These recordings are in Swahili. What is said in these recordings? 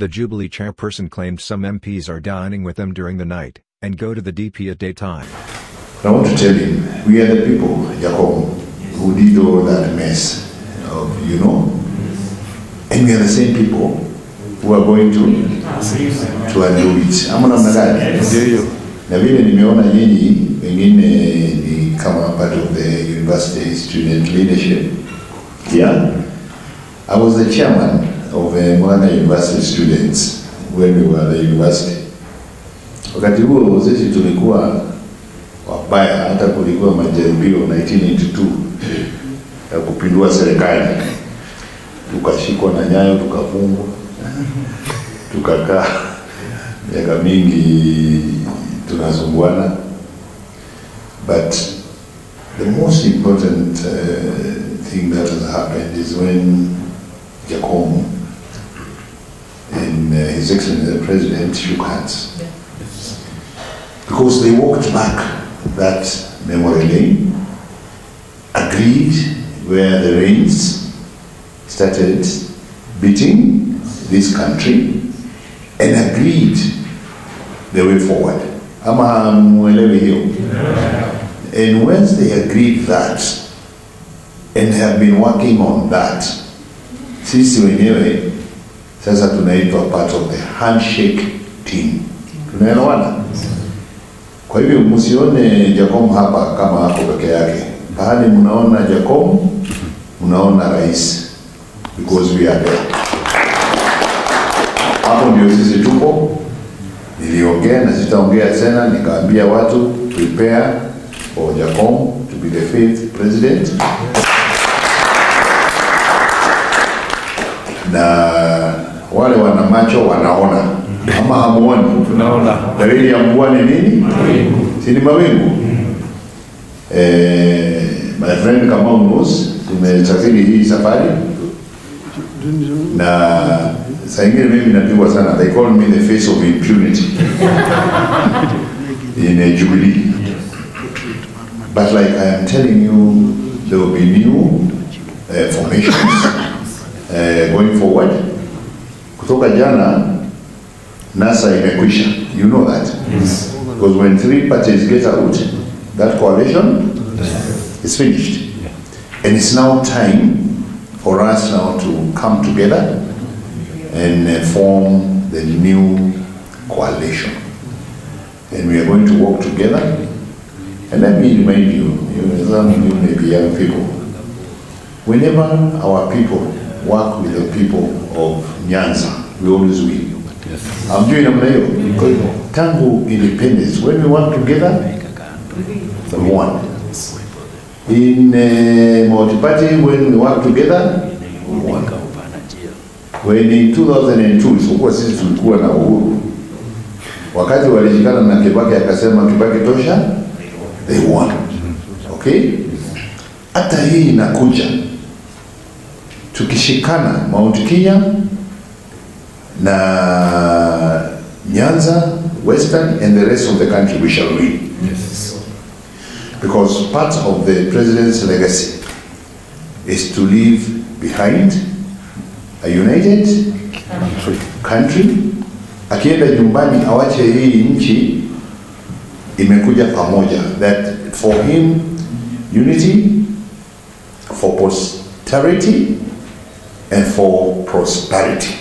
The Jubilee chairperson claimed some MPs are dining with them during the night, and go to the DP at daytime. I want to tell him, we are the people, Jacob, who did all that mess of, and we are the same people who are going to undo it. Ama namna gani? Na vile nimeona nyinyi wengine ni kama part of the university student leadership. Yeah, I was the chairman of Mwana University students when we were at the university. Wakati huo sisi tulikuwa wabaya, hata kulikuwa majaribio 1982 ya kupindua serikali. Tukashikwa na nyayo, tukafungwa, tukakaa miaka mingi tunasumbuana. But the most important thing that has happened is when Jacob and His Excellency the President shook hands. Because they walked back that memory lane, agreed where the rains started beating this country, and agreed the way forward. And once they agreed that, and have been working on that, sisi wenyewe sasa tunaitwa part of the handshake team. Tunaelewana? Kwa hivyo msione Jacob hapa kama hapo peke yake. Bahali mnaona Jacob, mnaona rais, because we are there. Hapo ndio sisi tupo. Niliongea na sitaongea tena, nikaambia watu prepare for Jacob to be the 5th president. Na wale wana macho wanaona, ama hamuoni? Tunaona. Dalili ya mvua ni nini? Si ni mawingu. My friend Kamau knows, tumesafiri hii safari. Na saa ingine mimi napigwa sana. They call me the face of impunity in Jubilee. But like I am telling you, there will be new formations going forward. Kutoka jana, NASA imekwisha. You know that? Yes. Because when 3 parties get out, that coalition is finished. And it's now time for us now to come together and form the new coalition. And we are going to work together. And let me remind you, some of you may be young people, whenever our people work with the people of Nyanza, we always win. Yes. I'm doing namna hiyo. Tangu independence, when we work together, we won. In multi-party, when we work together, we won. When in 2002, isipokuwa sisi tulikuwa na uhuru, wakati walishikana na Kibaki akasema Kibaki tosha, they won. Okay? Hata hii inakuja. Tukishikana Mount Kenya na Nyanza, Western, and the rest of the country, we shall win. Yes. Because part of the president's legacy is to leave behind a united country. Akienda nyumbani awache hii nchi imekuja pamoja. That for him, unity, for posterity, and for prosperity.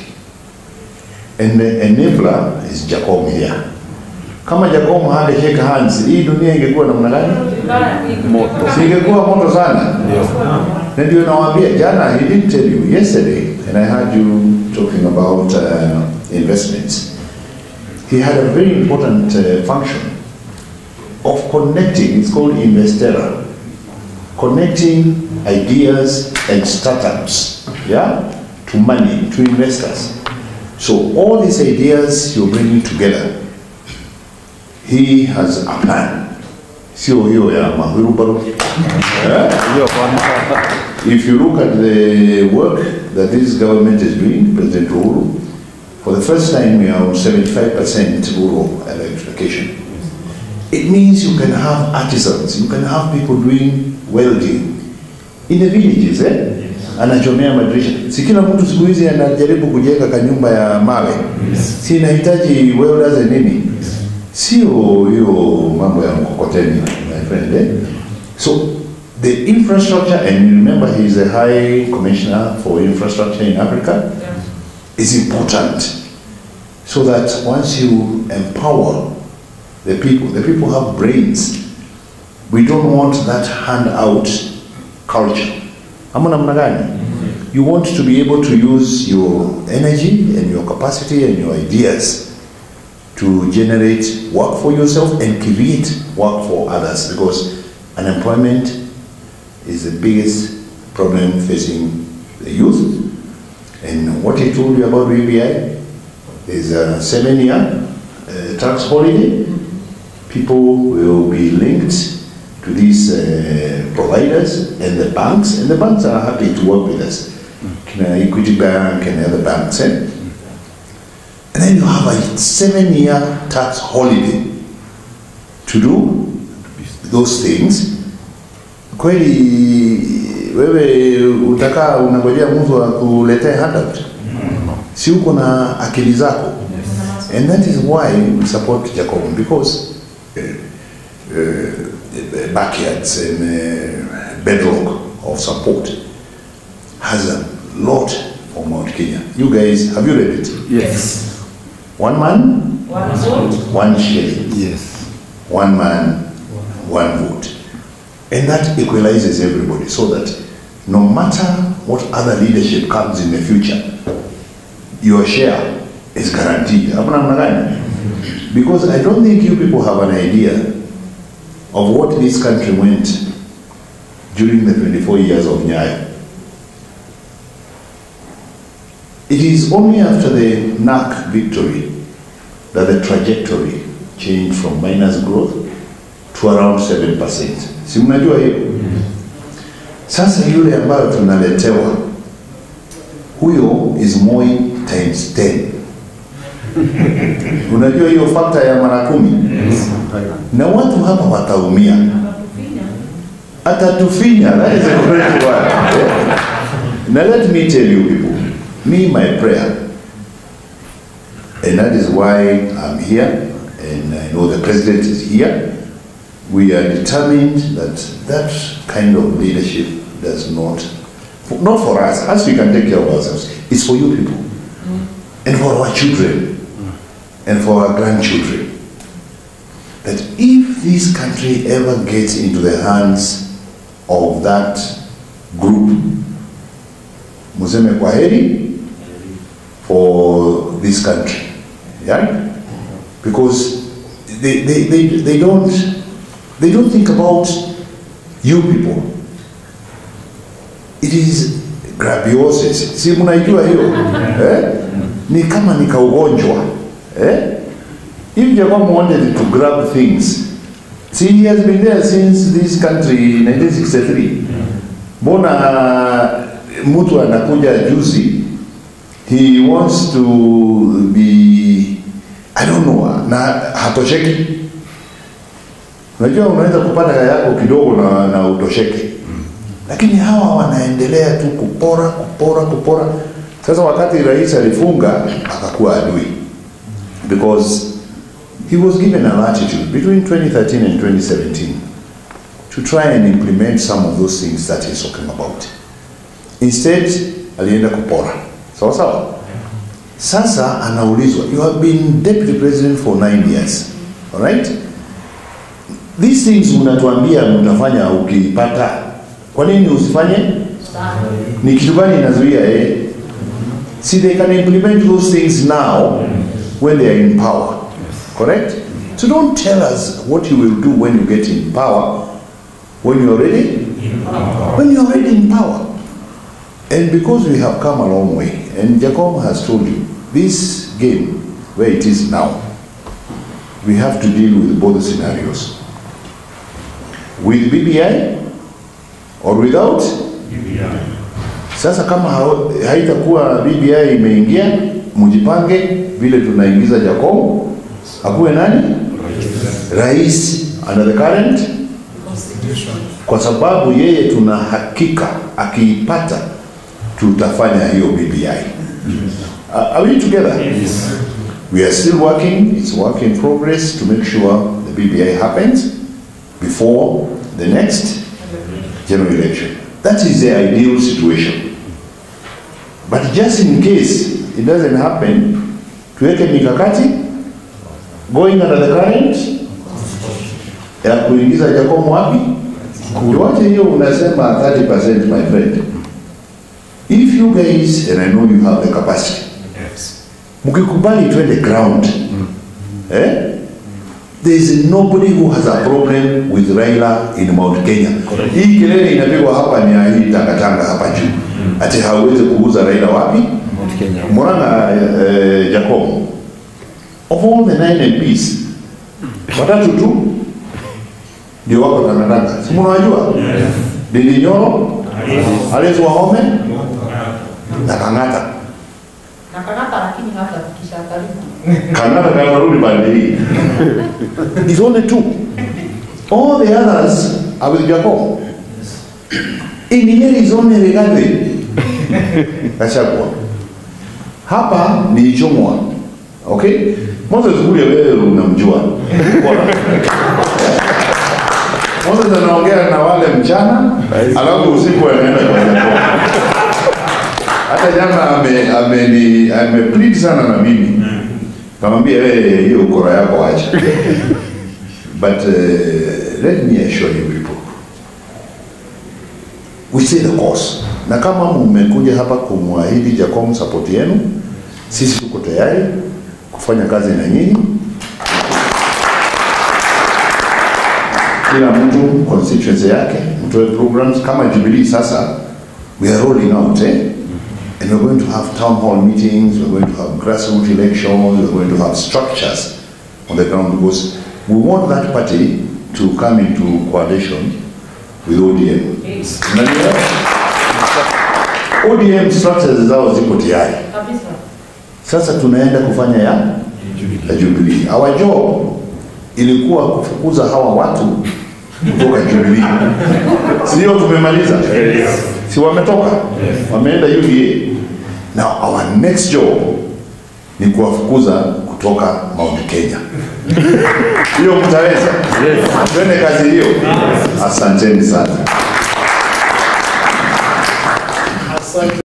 And the enabler is Jacob here. Kama Jacob hade shake hands, hii dunia ingekuwa namna gani? Moto. Ingekuwa moto sana. Na ndio nawaambia jana, he didn't tell you yesterday, and I heard you talking about investments. He had a very important function of connecting. It's called Investera, connecting ideas and startups, yeah, to money, to investors. So all these ideas you're bringing together, he has a plan. If you look at the work that this government is doing, President Uhuru, for the first time we are on 75% rural electrification. It means you can have artisans, you can have people doing welding in the villages, anachomea madirisha. Si kila mtu siku hizi anajaribu kujenga kanyumba ya mawe. Si inahitaji welders nini? Sio hiyo mambo ya mkokoteni, my friend. So the infrastructure, and remember he is a high commissioner for infrastructure in Africa, is important. So that once you empower the people have brains. We don't want that handout culture. You want to be able to use your energy and your capacity and your ideas to generate work for yourself and create work for others, because unemployment is the biggest problem facing the youth. And what I told you about BBI is a 7-year tax holiday. People will be linked to these providers and the banks are happy to work with us. Equity Bank and other banks. And then you have a 7-year tax holiday to do those things. Kweli wewe utaka unangojea mtu akuletee handout? Si uko na akili zako. And that is why we support Jacob, because backyards and bedrock of support has a lot for Mount Kenya. You guys, have you read it? Yes. One man, one vote, one shilling. Yes. One man, one vote. And that equalizes everybody, so that no matter what other leadership comes in the future, your share is guaranteed. Because I don't think you people have an idea of what this country went during the 24 years of Nyayo. It is only after the NAC victory that the trajectory changed from minus growth to around 7%. Si mnajua hiyo? Sasa yule ambayo tunaletewa, huyo is Moi times 10. Unajua hiyo factor ya mara 10? Na watu hapa wataumia. Atatufinya. That is a great word. Now let me tell you people, my prayer, and that is why I'm here, and I know the president is here. We are determined that kind of leadership does not for us we can take care of ourselves. It's for you people, and for our children, and for our grandchildren. That if this country ever gets into the hands of that group, museme kwaheri for this country, yeah, because they don't think about you people. It is grabiosis. Si mnaijua hiyo? Ni kama ni kaugonjwa. If Jacob wanted to grab things, see, he has been there since this country in 1963. Mbona mtu anakuja juzi, he wants to be, I don't know, na hatosheki. Unajua unaweza kupata yako kidogo na utosheki. Lakini hawa wanaendelea tu kupora. Sasa wakati rais alifunga akakuwa adui, because he was given a latitude between 2013 and 2017 to try and implement some of those things that he's talking about. Instead, alienda kupora. Sawa. Sasa anaulizwa, you have been deputy president for 9 years. All right? These things unatuambia mtafanya ukipata. Kwa nini usifanye? Ni kitu gani inazuia See, they can implement those things now when they are in power. Correct? So don't tell us what you will do when you get in power, when you're already in power. And because we have come a long way, and Jacob has told you, this game, where it is now, we have to deal with both scenarios. With BBI or without BBI. Sasa kama haitakuwa BBI imeingia, mjipange vile tunaingiza Jacob, akuwe nani? Rais under the current constitution. Kwa sababu yeye tuna hakika akiipata tutafanya hiyo BBI. Are we together? Yes. We are still working. It's work in progress to make sure the BBI happens before the next general election. That is the ideal situation. But just in case it doesn't happen, tuweke mikakati going under the current ya kuingiza Jacom wapi? Tuache hiyo unasema 30%, my friend. If you guys, and I know you have the capacity, mkikubali twende ground, there is nobody who has a problem with Raila in Mount Kenya. Hii kelele inapigwa hapa ni hii takatanga hapa juu. Ati hawezi kuuza Raila wapi? Mount Kenya. Mwana Jacom. Of all the 9 MPs, watatu tu ndio wako takatanga. Si mnawajua? Ndindi Nyoro, Alex Wahome, na Kang'ata. Na Kang'ata lakini hata kisha karibu. Kang'ata kanarudi bandi hii. It's only 2. All the others are with Jacom. In here is only Rigathi Gachagua. Hapa ni Ichung'wa. Okay? Moses Kuria wewe unamjua. Moses anaongea na wale mchana, alafu usiku anaenda kwa Jacom. Hata jana ameplead sana na mimi. Kamwambia wewe hiyo ukora yako acha. But let me assure you people, we stay the course. Na kama mmekuja hapa kumwahidi Jacom support yenu, sisi tuko tayari kufanya kazi na nyinyi. Kila mtu constituency yake, mtoe programs kama Jubilee sasa, we are rolling out and we're going to have town hall meetings, we're going to have grassroots elections, we're going to have structures on the ground because we want that party to come into coalition with ODM. Yes. ODM structures zao ziko tayari. Kabisa. Sasa tunaenda kufanya ya Jubilee. Our job ilikuwa kufukuza hawa watu kutoka Jubilee. Sio tumemaliza? Si wametoka? Wameenda UDA. Now our next job ni kuwafukuza kutoka Mount Kenya. Hiyo mtaweza? Twende kazi hiyo. Asanteni sana.